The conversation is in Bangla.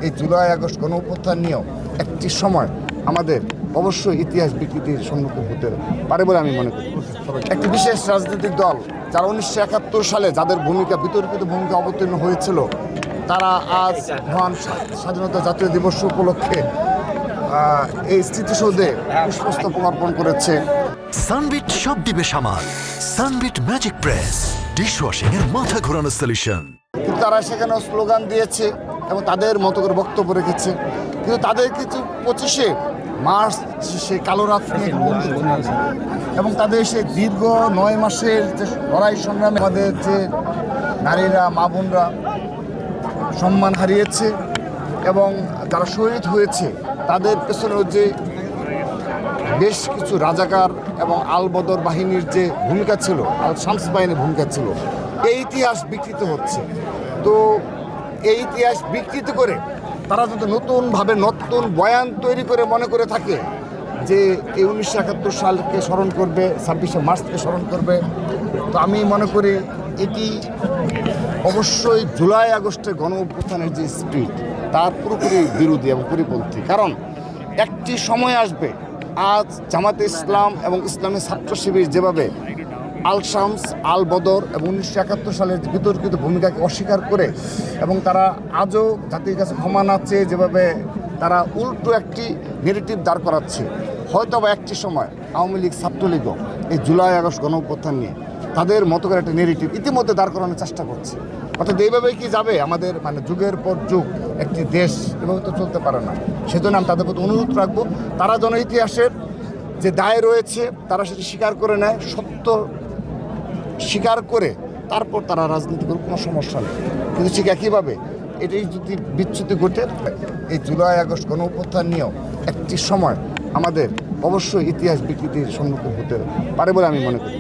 এই জুলাই আগস্ট গণঅভ্যুত্থান নিয়েও একটি সময় আমাদের অবশ্যই ইতিহাস বিকৃতির সম্মুখীন হতে পারে বলে আমি মনে করি। একটি বিশেষ রাজনৈতিক দল যারা 1971 সালে যাদের বিতর্কিত ভূমিকা অবতীর্ণ হয়েছিল, তারা আজ মহান স্বাধীনতা জাতীয় দিবস উপলক্ষে এই স্মৃতিসৌধে পুষ্পস্তবক অর্পণ করেছে। সানবিট সব দিবে সামাল। সানবিট ম্যাজিক প্রেস ডিশওয়াশিং এর মাথা ঘোরানো সলিউশন। কিন্তু তারা সেখানেও স্লোগান দিয়েছে এবং তাদের মতো করে বক্তব্য রেখেছে, কিন্তু তাদের কিছু 25শে মার্চ সে কালো রাত নিয়ে এবং তাদের সেই দীর্ঘ 9 মাসের যে লড়াই সংগ্রামে আমাদের যে নারীরা মা বোনরা সম্মান হারিয়েছে এবং যারা শহীদ হয়েছে তাদের পেছনেও যে বেশ কিছু রাজাকার এবং আল বদর বাহিনীর যে ভূমিকা ছিল, আল শামস বাহিনীর ভূমিকা ছিল, এই ইতিহাস বিকৃত হচ্ছে। তো এই ইতিহাস বিকৃত করে তারা যদি নতুনভাবে নতুন বয়ান তৈরি করে মনে করে থাকে যে এই 1971 সালকে স্মরণ করবে, 26শে মার্চকে স্মরণ করবে, তো আমি মনে করি এটি অবশ্যই জুলাই আগস্টের গণ অভ্যুত্থানের যে স্পিরিট তার পুরোপুরি বিরোধী এবং পরিপন্থী। কারণ একটি সময় আসবে, আজ জামাতে ইসলাম এবং ইসলামী ছাত্র শিবির যেভাবে আল শামস, আল বদর এবং 1971 সালের বিতর্কিত ভূমিকাকে অস্বীকার করে এবং তারা আজও জাতির কাছে ক্ষমা না চেয়ে যেভাবে তারা উল্টো একটি নেগেটিভ দাঁড় করাচ্ছে, হয়তো বা একটি সময় আওয়ামী লীগ ছাত্রলীগও এই জুলাই আগস্ট গণ অভ্যুত্থান নিয়ে তাদের মতো করে একটা নেগেটিভ ইতিমধ্যে দাঁড় করানোর চেষ্টা করছে। অর্থাৎ এইভাবেই কি যাবে আমাদের যুগের পর যুগ একটি দেশ? এভাবে তো চলতে পারে না। সেজন্য আমি তাদের প্রতি অনুরোধ রাখবো, তারা যেন ইতিহাসের যে দায় রয়েছে তারা সেটি স্বীকার করে নেয়, সত্য স্বীকার করে তারপর তারা রাজনীতি করে, কোনো সমস্যা নেই। কিন্তু ঠিক একইভাবে এটাই যদি বিচ্যুতি ঘটে, এই জুলাই আগস্ট গণ অভ্যুত্থান নিয়েও একটি সময় আমাদের অবশ্যই ইতিহাস বিকৃতির সম্মুখীন হতে পারে বলে আমি মনে করি।